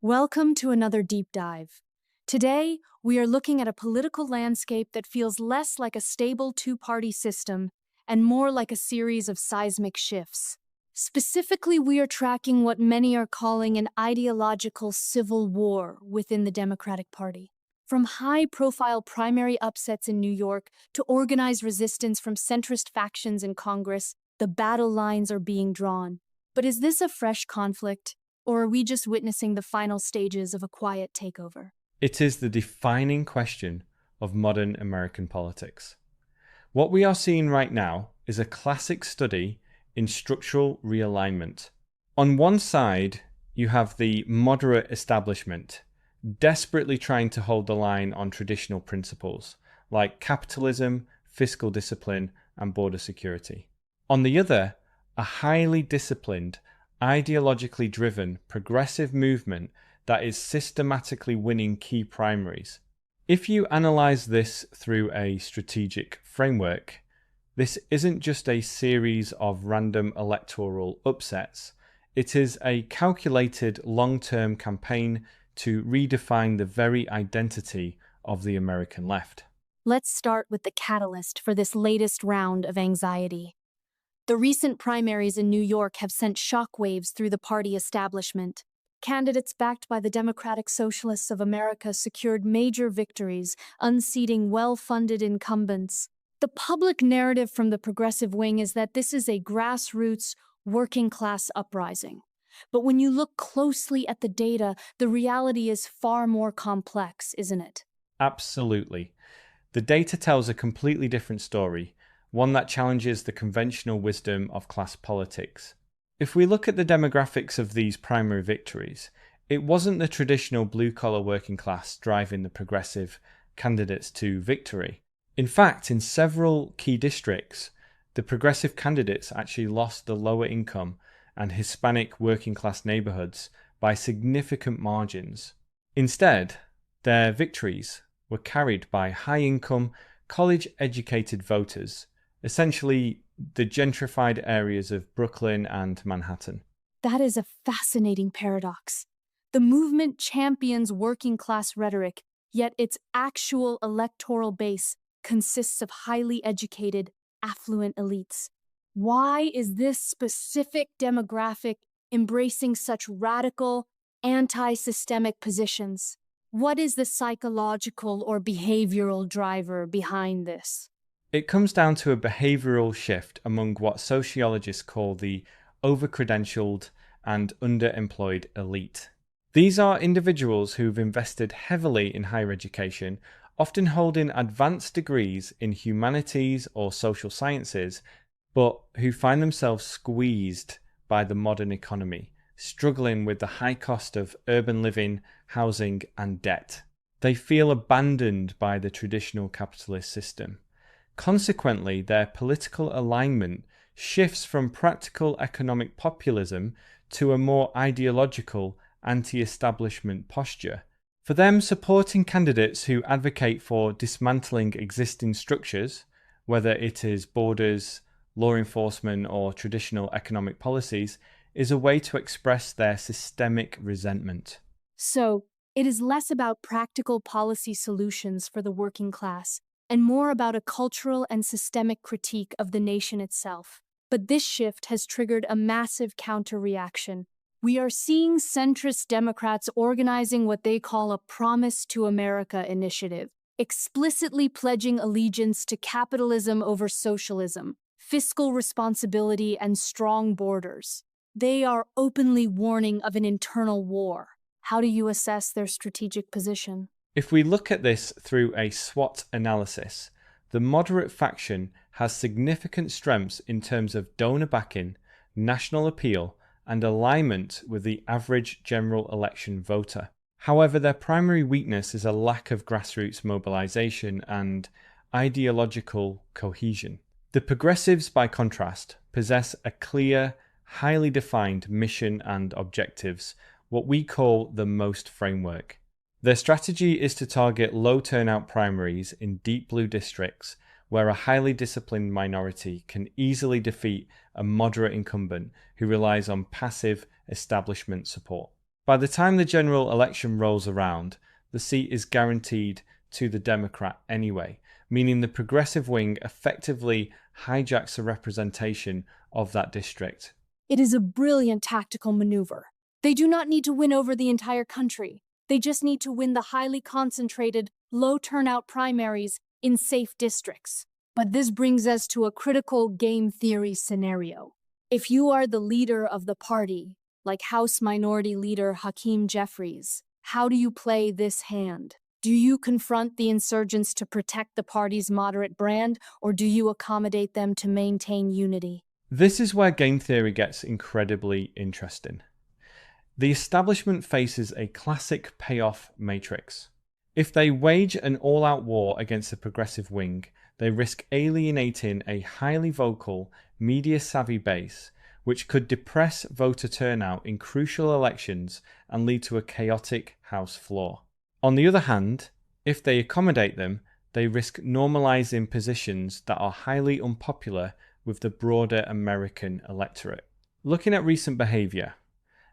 Welcome to another deep dive. Today, we are looking at a political landscape that feels less like a stable two-party system and more like a series of seismic shifts. Specifically, we are tracking what many are calling an ideological civil war within the Democratic Party. From high-profile primary upsets in New York to organized resistance from centrist factions in Congress, the battle lines are being drawn. But is this a fresh conflict? Or are we just witnessing the final stages of a quiet takeover? It is the defining question of modern American politics. What we are seeing right now is a classic study in structural realignment. On one side, you have the moderate establishment, desperately trying to hold the line on traditional principles like capitalism, fiscal discipline, and border security. On the other, a highly disciplined, ideologically driven progressive movement that is systematically winning key primaries. If you analyze this through a strategic framework, this isn't just a series of random electoral upsets. It is a calculated long-term campaign to redefine the very identity of the American left. Let's start with the catalyst for this latest round of anxiety. The recent primaries in New York have sent shockwaves through the party establishment. Candidates backed by the Democratic Socialists of America secured major victories, unseating well-funded incumbents. The public narrative from the progressive wing is that this is a grassroots, working-class uprising. But when you look closely at the data, the reality is far more complex, isn't it? Absolutely. The data tells a completely different story, one that challenges the conventional wisdom of class politics. If we look at the demographics of these primary victories, it wasn't the traditional blue-collar working class driving the progressive candidates to victory. In fact, in several key districts, the progressive candidates actually lost the lower income and Hispanic working class neighborhoods by significant margins. Instead, their victories were carried by high-income, college-educated voters, essentially the gentrified areas of Brooklyn and Manhattan. That is a fascinating paradox. The movement champions working-class rhetoric, yet its actual electoral base consists of highly educated, affluent elites. Why is this specific demographic embracing such radical, anti-systemic positions? What is the psychological or behavioral driver behind this? It comes down to a behavioral shift among what sociologists call the overcredentialed and underemployed elite. These are individuals who've invested heavily in higher education, often holding advanced degrees in humanities or social sciences, but who find themselves squeezed by the modern economy, struggling with the high cost of urban living, housing, and debt. They feel abandoned by the traditional capitalist system. Consequently, their political alignment shifts from practical economic populism to a more ideological anti-establishment posture. For them, supporting candidates who advocate for dismantling existing structures, whether it is borders, law enforcement, or traditional economic policies, is a way to express their systemic resentment. So, it is less about practical policy solutions for the working class and more about a cultural and systemic critique of the nation itself. But this shift has triggered a massive counter-reaction. We are seeing centrist Democrats organizing what they call a Promise to America initiative, explicitly pledging allegiance to capitalism over socialism, fiscal responsibility, and strong borders. They are openly warning of an internal war. How do you assess their strategic position? If we look at this through a SWOT analysis, the moderate faction has significant strengths in terms of donor backing, national appeal, and alignment with the average general election voter. However, their primary weakness is a lack of grassroots mobilization and ideological cohesion. The progressives, by contrast, possess a clear, highly defined mission and objectives, what we call the MOST framework. Their strategy is to target low turnout primaries in deep blue districts where a highly disciplined minority can easily defeat a moderate incumbent who relies on passive establishment support. By the time the general election rolls around, the seat is guaranteed to the Democrat anyway, meaning the progressive wing effectively hijacks the representation of that district. It is a brilliant tactical maneuver. They do not need to win over the entire country. They just need to win the highly concentrated, low turnout primaries in safe districts. But this brings us to a critical game theory scenario. If you are the leader of the party, like House Minority Leader Hakeem Jeffries, how do you play this hand? Do you confront the insurgents to protect the party's moderate brand, or do you accommodate them to maintain unity? This is where game theory gets incredibly interesting. The establishment faces a classic payoff matrix. If they wage an all-out war against the progressive wing, they risk alienating a highly vocal, media-savvy base, which could depress voter turnout in crucial elections and lead to a chaotic House floor. On the other hand, if they accommodate them, they risk normalizing positions that are highly unpopular with the broader American electorate. Looking at recent behavior,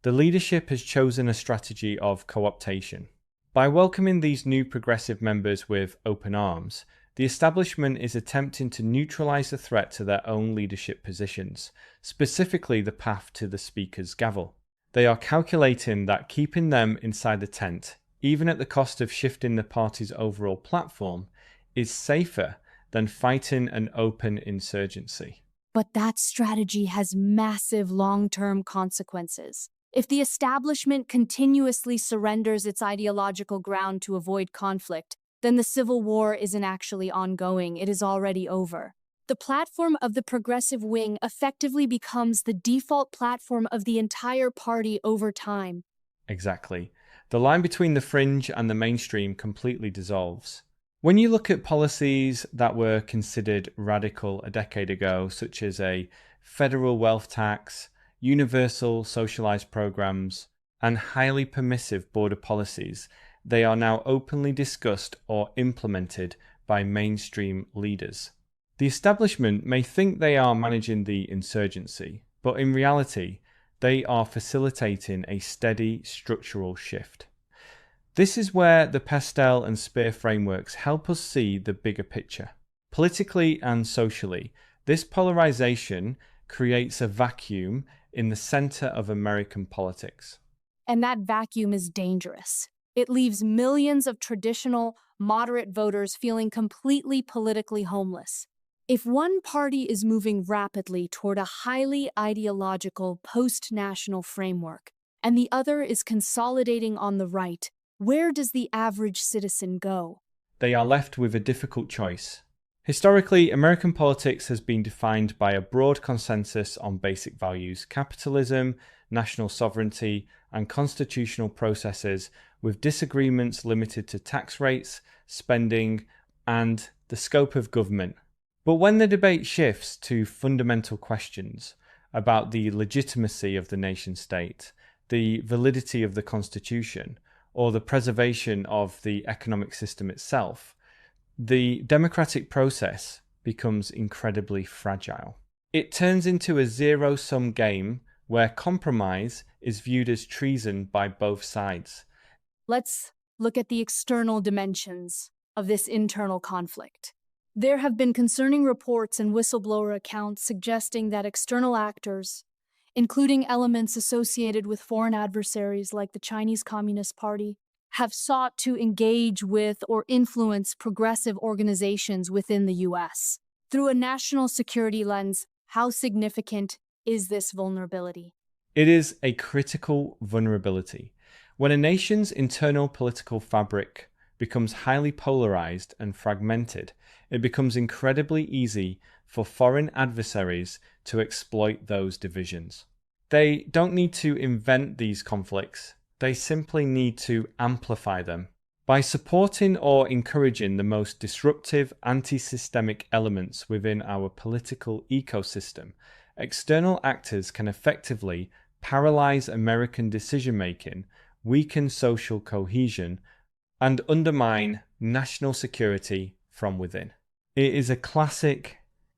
the leadership has chosen a strategy of co-optation. By welcoming these new progressive members with open arms, the establishment is attempting to neutralize the threat to their own leadership positions, specifically the path to the Speaker's gavel. They are calculating that keeping them inside the tent, even at the cost of shifting the party's overall platform, is safer than fighting an open insurgency. But that strategy has massive long-term consequences. If the establishment continuously surrenders its ideological ground to avoid conflict, then the civil war isn't actually ongoing, it is already over. The platform of the progressive wing effectively becomes the default platform of the entire party over time. Exactly. The line between the fringe and the mainstream completely dissolves. When you look at policies that were considered radical a decade ago, such as a federal wealth tax, universal socialized programs, and highly permissive border policies, they are now openly discussed or implemented by mainstream leaders. The establishment may think they are managing the insurgency, but in reality, they are facilitating a steady structural shift. This is where the pastel and spear frameworks help us see the bigger picture. Politically and socially, this polarization creates a vacuum in the center of American politics. And that vacuum is dangerous. It leaves millions of traditional, moderate voters feeling completely politically homeless. If one party is moving rapidly toward a highly ideological post-national framework, and the other is consolidating on the right, where does the average citizen go? They are left with a difficult choice. Historically, American politics has been defined by a broad consensus on basic values: capitalism, national sovereignty, and constitutional processes, with disagreements limited to tax rates, spending, and the scope of government. But when the debate shifts to fundamental questions about the legitimacy of the nation state, the validity of the Constitution, or the preservation of the economic system itself, the democratic process becomes incredibly fragile. It turns into a zero-sum game where compromise is viewed as treason by both sides. Let's look at the external dimensions of this internal conflict. There have been concerning reports and whistleblower accounts suggesting that external actors, including elements associated with foreign adversaries like the Chinese Communist Party, have sought to engage with or influence progressive organizations within the U.S. Through a national security lens, how significant is this vulnerability? It is a critical vulnerability. When a nation's internal political fabric becomes highly polarized and fragmented, it becomes incredibly easy for foreign adversaries to exploit those divisions. They don't need to invent these conflicts, they simply need to amplify them. By supporting or encouraging the most disruptive anti-systemic elements within our political ecosystem, external actors can effectively paralyze American decision-making, weaken social cohesion, and undermine national security from within. It is a classic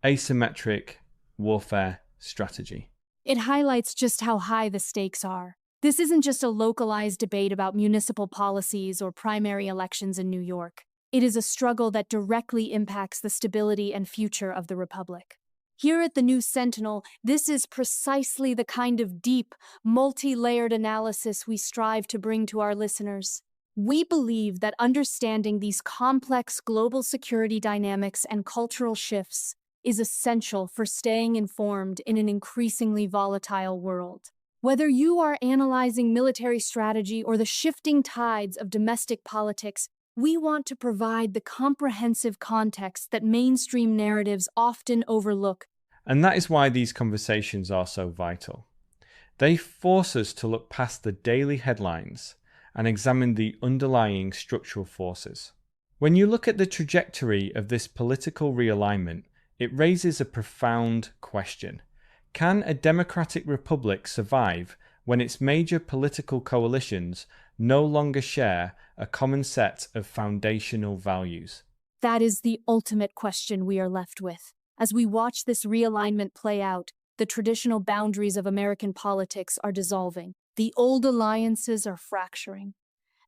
asymmetric warfare strategy. It highlights just how high the stakes are. This isn't just a localized debate about municipal policies or primary elections in New York. It is a struggle that directly impacts the stability and future of the Republic. Here at the New Sentinel, this is precisely the kind of deep, multi-layered analysis we strive to bring to our listeners. We believe that understanding these complex global security dynamics and cultural shifts is essential for staying informed in an increasingly volatile world. Whether you are analyzing military strategy or the shifting tides of domestic politics, we want to provide the comprehensive context that mainstream narratives often overlook. And that is why these conversations are so vital. They force us to look past the daily headlines and examine the underlying structural forces. When you look at the trajectory of this political realignment, it raises a profound question. Can a democratic republic survive when its major political coalitions no longer share a common set of foundational values? That is the ultimate question we are left with. As we watch this realignment play out, the traditional boundaries of American politics are dissolving. The old alliances are fracturing,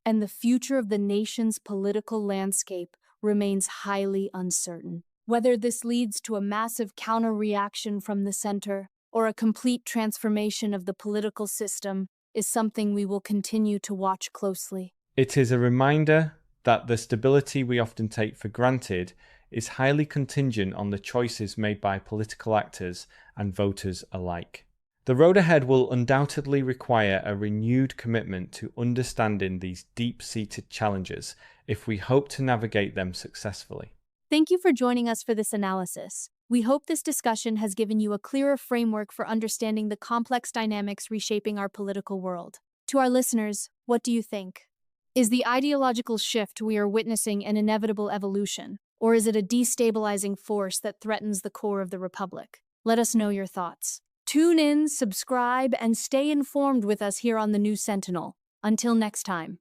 and the future of the nation's political landscape remains highly uncertain. Whether this leads to a massive counter-reaction from the center or a complete transformation of the political system is something we will continue to watch closely. It is a reminder that the stability we often take for granted is highly contingent on the choices made by political actors and voters alike. The road ahead will undoubtedly require a renewed commitment to understanding these deep-seated challenges if we hope to navigate them successfully. Thank you for joining us for this analysis. We hope this discussion has given you a clearer framework for understanding the complex dynamics reshaping our political world. To our listeners, what do you think? Is the ideological shift we are witnessing an inevitable evolution, or is it a destabilizing force that threatens the core of the Republic? Let us know your thoughts. Tune in, subscribe, and stay informed with us here on the New Sentinel. Until next time.